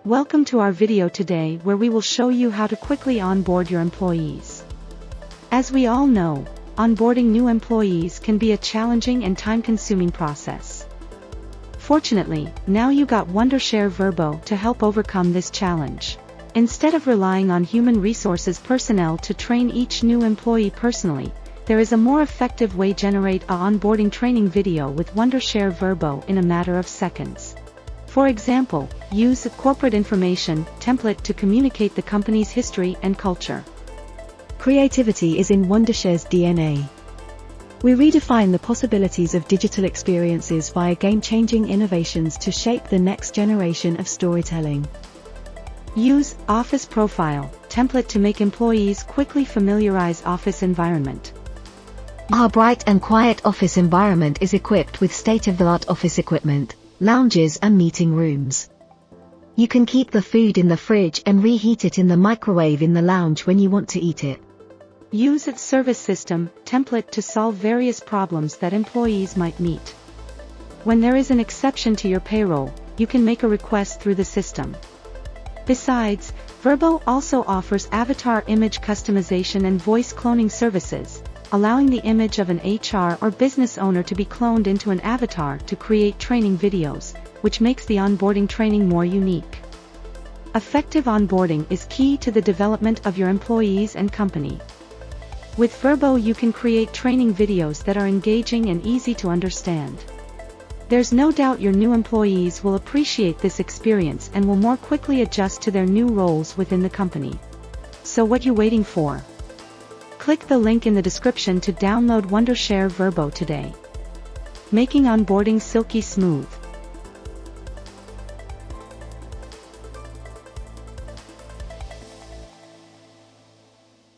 Welcome to our video today where we will show you how to quickly onboard your employees. As we all know, onboarding new employees can be a challenging and time-consuming process. Fortunately, now you got Wondershare Virbo to help overcome this challenge. Instead of relying on human resources personnel to train each new employee personally, there is a more effective way to generate a onboarding training video with Wondershare Virbo in a matter of seconds. For example, use a corporate information template to communicate the company's history and culture. Creativity is in Wondershare's DNA. We redefine the possibilities of digital experiences via game-changing innovations to shape the next generation of storytelling. Use Office Profile template to make employees quickly familiarize office environment. Our bright and quiet office environment is equipped with state-of-the-art office equipment, lounges and meeting rooms. You can keep the food in the fridge and reheat it in the microwave in the lounge when you want to eat it. Use its service system template to solve various problems that employees might meet. When there is an exception to your payroll, you can make a request through the system. Besides, Virbo also offers avatar image customization and voice cloning services, allowing the image of an HR or business owner to be cloned into an avatar to create training videos, which makes the onboarding training more unique. Effective onboarding is key to the development of your employees and company. With Virbo you can create training videos that are engaging and easy to understand. There's no doubt your new employees will appreciate this experience and will more quickly adjust to their new roles within the company. So what you waiting for? Click the link in the description to download Wondershare Virbo today. Making onboarding silky smooth.